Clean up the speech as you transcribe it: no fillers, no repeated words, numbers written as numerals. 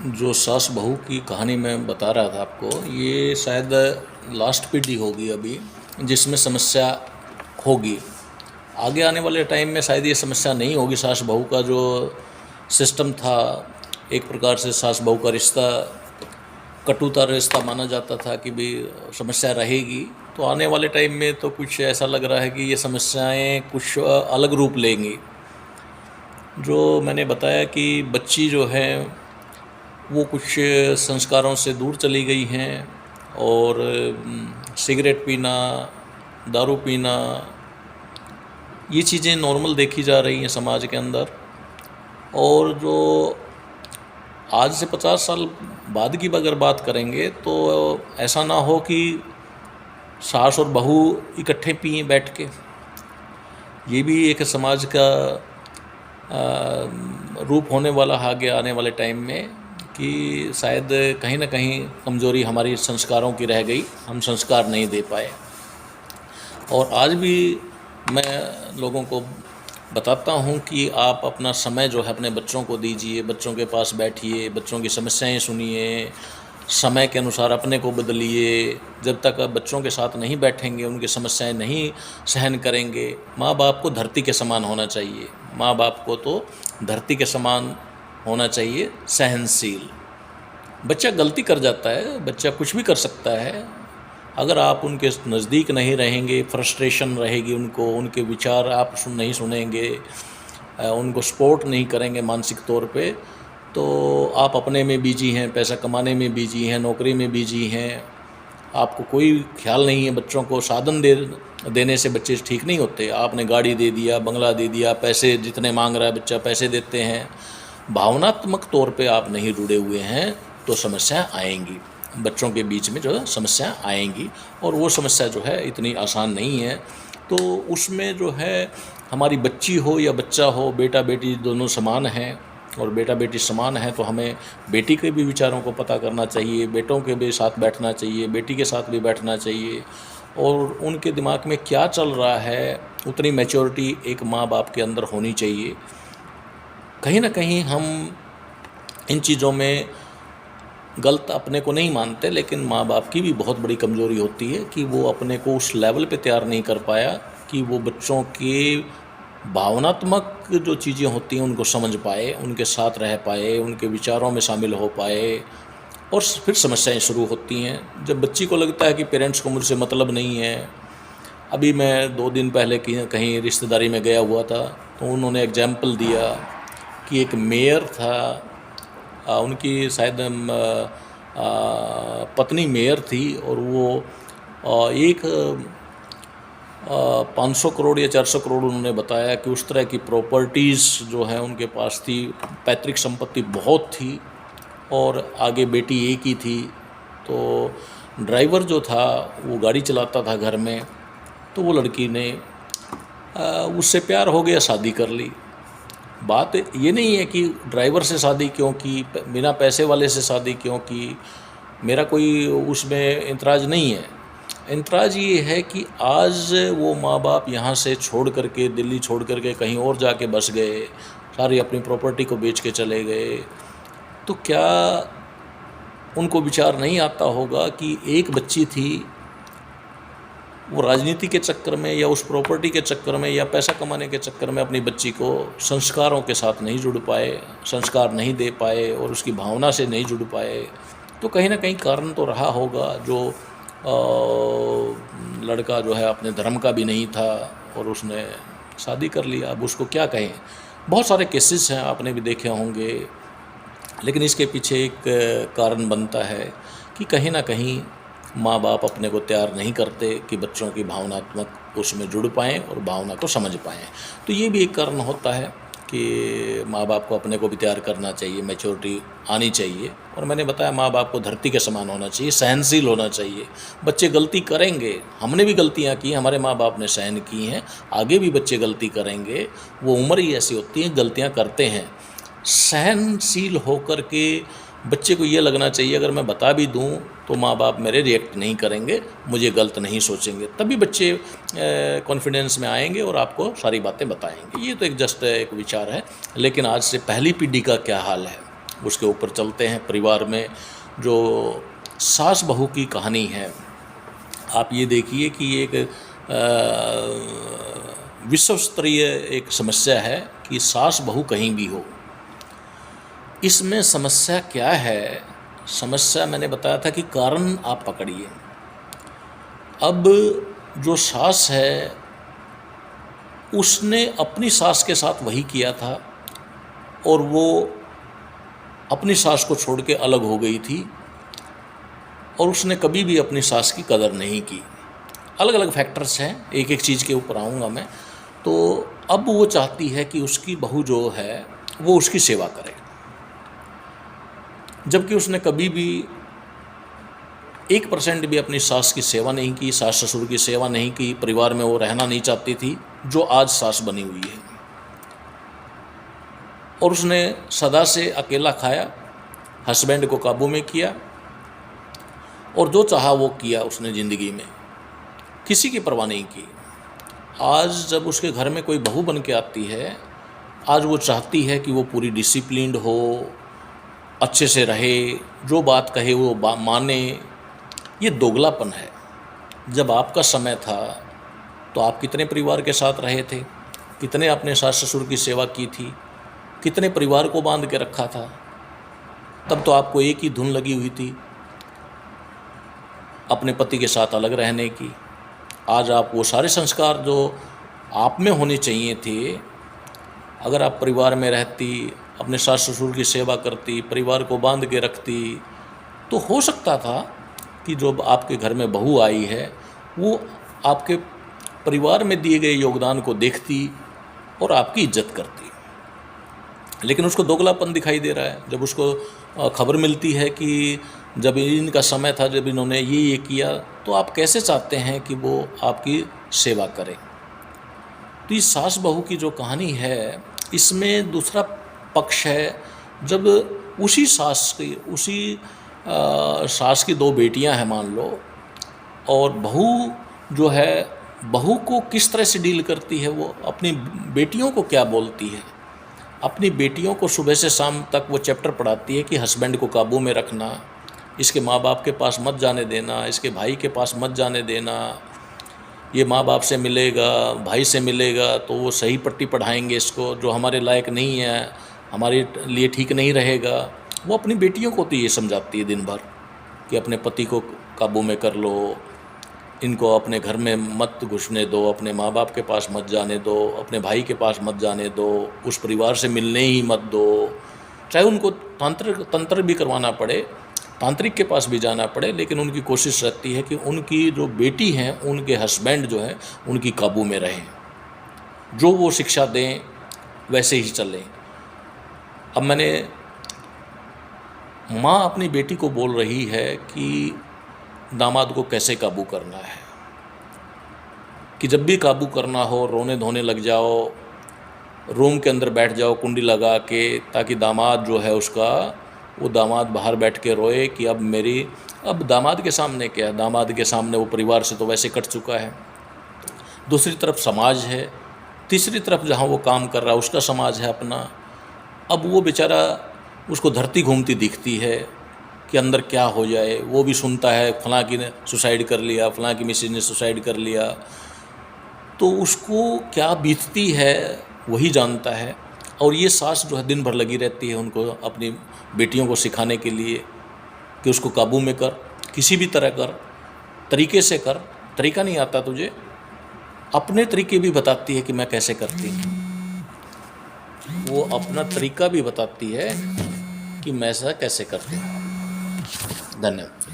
जो सास बहू की कहानी मैं बता रहा था आपको, ये शायद लास्ट पीढ़ी होगी अभी जिसमें समस्या होगी। आगे आने वाले टाइम में शायद ये समस्या नहीं होगी। सास बहू का जो सिस्टम था, एक प्रकार से सास बहू का रिश्ता कटुता रिश्ता माना जाता था कि भी समस्या रहेगी। तो आने वाले टाइम में तो कुछ ऐसा लग रहा है कि ये समस्याएं कुछ अलग रूप लेंगी। जो मैंने बताया कि बच्ची जो है वो कुछ संस्कारों से दूर चली गई हैं और सिगरेट पीना, दारू पीना, ये चीज़ें नॉर्मल देखी जा रही हैं समाज के अंदर। और जो आज से 50 साल बाद की अगर बात करेंगे तो ऐसा ना हो कि सास और बहू इकट्ठे पिए बैठ के। ये भी एक समाज का रूप होने वाला आगे आने वाले टाइम में, कि शायद कहीं ना कहीं कमज़ोरी हमारी संस्कारों की रह गई, हम संस्कार नहीं दे पाए। और आज भी मैं लोगों को बताता हूँ कि आप अपना समय जो है अपने बच्चों को दीजिए, बच्चों के पास बैठिए, बच्चों की समस्याएं सुनिए, समय के अनुसार अपने को बदलिए। जब तक आप बच्चों के साथ नहीं बैठेंगे, उनकी समस्याएं नहीं सहन करेंगे। माँ बाप को धरती के समान होना चाहिए, माँ बाप को तो धरती के समान होना चाहिए, सहनशील। बच्चा गलती कर जाता है, बच्चा कुछ भी कर सकता है। अगर आप उनके नज़दीक नहीं रहेंगे, फ्रस्ट्रेशन रहेगी उनको, उनके विचार आप नहीं सुनेंगे, उनको सपोर्ट नहीं करेंगे मानसिक तौर पे, तो आप अपने में बिजी हैं, पैसा कमाने में बिजी हैं, नौकरी में बिजी हैं, आपको कोई ख्याल नहीं है। बच्चों को साधन देने से बच्चे ठीक नहीं होते। आपने गाड़ी दे दिया, बंगला दे दिया, पैसे जितने मांग रहा है बच्चा पैसे देते हैं, भावनात्मक तौर पे आप नहीं जुड़े हुए हैं, तो समस्या आएंगी। बच्चों के बीच में जो है समस्या आएंगी, और वो समस्या जो है इतनी आसान नहीं है। तो उसमें जो है हमारी बच्ची हो या बच्चा हो, बेटा बेटी दोनों समान हैं, और बेटा बेटी समान है तो हमें बेटी के भी विचारों को पता करना चाहिए, बेटों के भी साथ बैठना चाहिए, बेटी के साथ भी बैठना चाहिए, और उनके दिमाग में क्या चल रहा है उतनी मैच्योरिटी एक माँ बाप के अंदर होनी चाहिए। कहीं ना कहीं हम इन चीज़ों में गलत अपने को नहीं मानते, लेकिन माँ बाप की भी बहुत बड़ी कमज़ोरी होती है कि वो अपने को उस लेवल पे तैयार नहीं कर पाया कि वो बच्चों के भावनात्मक जो चीज़ें होती हैं उनको समझ पाए, उनके साथ रह पाए, उनके विचारों में शामिल हो पाए। और फिर समस्याएं शुरू होती हैं जब बच्ची को लगता है कि पेरेंट्स को मुझसे मतलब नहीं है। अभी मैं 2 दिन पहले कहीं रिश्तेदारी में गया हुआ था, तो उन्होंने एग्जाम्पल दिया कि एक मेयर था, उनकी शायद पत्नी मेयर थी, और वो एक 500 करोड़ या 400 करोड़ उन्होंने बताया कि उस तरह की प्रॉपर्टीज़ जो है उनके पास थी, पैतृक संपत्ति बहुत थी, और आगे बेटी एक ही थी। तो ड्राइवर जो था वो गाड़ी चलाता था घर में, तो वो लड़की ने उससे प्यार हो गया, शादी कर ली। बात ये नहीं है कि ड्राइवर से शादी क्यों की, बिना पैसे वाले से शादी क्यों की, मेरा कोई उसमें इंतराज़ नहीं है। इंतराज़ ये है कि आज वो माँ बाप यहाँ से छोड़ करके, दिल्ली छोड़ करके कहीं और जाके बस गए, सारी अपनी प्रॉपर्टी को बेच के चले गए। तो क्या उनको विचार नहीं आता होगा कि एक बच्ची थी, वो राजनीति के चक्कर में या उस प्रॉपर्टी के चक्कर में या पैसा कमाने के चक्कर में अपनी बच्ची को संस्कारों के साथ नहीं जुड़ पाए, संस्कार नहीं दे पाए, और उसकी भावना से नहीं जुड़ पाए। तो कहीं ना कहीं कारण तो रहा होगा। जो लड़का जो है अपने धर्म का भी नहीं था और उसने शादी कर लिया। अब उसको क्या कहें, बहुत सारे केसेस हैं, आपने भी देखे होंगे। लेकिन इसके पीछे एक कारण बनता है कि कहीं ना कहीं माँ बाप अपने को तैयार नहीं करते कि बच्चों की भावनात्मक उसमें जुड़ पाएँ और भावना को समझ पाएँ। तो ये भी एक कारण होता है कि माँ बाप को अपने को भी तैयार करना चाहिए, मैच्योरिटी आनी चाहिए। और मैंने बताया माँ बाप को धरती के समान होना चाहिए, सहनशील होना चाहिए। बच्चे गलती करेंगे, हमने भी गलतियाँ की, हमारे माँ बाप ने सहन की हैं, आगे भी बच्चे गलती करेंगे। वो उम्र ही ऐसी होती है, गलतियाँ करते हैं। सहनशील होकर के बच्चे को ये लगना चाहिए अगर मैं बता भी दूं तो माँ बाप मेरे रिएक्ट नहीं करेंगे, मुझे गलत नहीं सोचेंगे, तभी बच्चे कॉन्फिडेंस में आएंगे और आपको सारी बातें बताएंगे। ये तो एक जस्ट एक विचार है। लेकिन आज से पहली पीढ़ी का क्या हाल है, उसके ऊपर चलते हैं। परिवार में जो सास बहू की कहानी है, आप ये देखिए कि ये एक विश्व स्तरीय एक समस्या है कि सास बहू कहीं भी हो। इसमें समस्या क्या है? समस्या मैंने बताया था कि कारण आप पकड़िए। अब जो सास है उसने अपनी सास के साथ वही किया था और वो अपनी सास को छोड़ के अलग हो गई थी और उसने कभी भी अपनी सास की कदर नहीं की। अलग अलग फैक्टर्स हैं, एक एक चीज़ के ऊपर आऊँगा मैं। तो अब वो चाहती है कि उसकी बहू जो है वो उसकी सेवा करे, जबकि उसने कभी भी 1% भी अपनी सास की सेवा नहीं की, सास ससुर की सेवा नहीं की। परिवार में वो रहना नहीं चाहती थी जो आज सास बनी हुई है। और उसने सदा से अकेला खाया, हस्बैंड को काबू में किया और जो चाहा वो किया उसने ज़िंदगी में, किसी की परवाह नहीं की। आज जब उसके घर में कोई बहू बन के आती है, आज वो चाहती है कि वो पूरी डिसिप्लिन्ड हो, अच्छे से रहे, जो बात कहे वो माने। ये दोगलापन है। जब आपका समय था तो आप कितने परिवार के साथ रहे थे, कितने अपने सास ससुर की सेवा की थी, कितने परिवार को बांध के रखा था। तब तो आपको एक ही धुन लगी हुई थी, अपने पति के साथ अलग रहने की। आज आप वो सारे संस्कार जो आप में होने चाहिए थे, अगर आप परिवार में रहती, अपने सास ससुर की सेवा करती, परिवार को बांध के रखती, तो हो सकता था कि जो आपके घर में बहू आई है वो आपके परिवार में दिए गए योगदान को देखती और आपकी इज्जत करती। लेकिन उसको दोगलापन दिखाई दे रहा है। जब उसको खबर मिलती है कि जब इनका समय था, जब इन्होंने ये किया, तो आप कैसे चाहते हैं कि वो आपकी सेवा करें? तो ये सास बहू की जो कहानी है, इसमें दूसरा पक्ष है। जब उसी सास की 2 बेटियां हैं मान लो, और बहू जो है, बहू को किस तरह से डील करती है, वो अपनी बेटियों को क्या बोलती है। अपनी बेटियों को सुबह से शाम तक वो चैप्टर पढ़ाती है कि हस्बैंड को काबू में रखना, इसके माँ बाप के पास मत जाने देना, इसके भाई के पास मत जाने देना। ये माँ बाप से मिलेगा, भाई से मिलेगा तो वो सही पट्टी पढ़ाएंगे इसको, जो हमारे लायक नहीं है, हमारे लिए ठीक नहीं रहेगा। वो अपनी बेटियों को तो ये समझाती है दिन भर कि अपने पति को काबू में कर लो, इनको अपने घर में मत घुसने दो, अपने माँ बाप के पास मत जाने दो, अपने भाई के पास मत जाने दो, उस परिवार से मिलने ही मत दो। चाहे उनको तंत्र भी करवाना पड़े, तांत्रिक के पास भी जाना पड़े, लेकिन उनकी कोशिश रहती है कि उनकी जो बेटी हैं, उनके हस्बैंड जो है उनकी काबू में रहें, जो वो शिक्षा दें वैसे ही चलें। अब मैंने माँ अपनी बेटी को बोल रही है कि दामाद को कैसे काबू करना है, कि जब भी काबू करना हो रोने धोने लग जाओ, रूम के अंदर बैठ जाओ कुंडी लगा के, ताकि दामाद जो है उसका, वो दामाद बाहर बैठ के रोए कि अब दामाद के सामने क्या है, दामाद के सामने वो परिवार से तो वैसे कट चुका है। दूसरी तरफ समाज है, तीसरी तरफ जहाँ वो काम कर रहा है उसका समाज है अपना। अब वो बेचारा, उसको धरती घूमती दिखती है कि अंदर क्या हो जाए। वो भी सुनता है फलां की ने सुसाइड कर लिया, फलां की मिसेज ने सुसाइड कर लिया, तो उसको क्या बीतती है वही जानता है। और ये सास जो है दिन भर लगी रहती है उनको, अपनी बेटियों को सिखाने के लिए कि उसको काबू में कर, किसी भी तरह कर, तरीके से कर। तरीका नहीं आता तुझे, अपने तरीके भी बताती है कि मैं कैसे करती हूँ। वो अपना तरीका भी बताती है कि मैं ऐसा कैसे करती हूँ। धन्यवाद।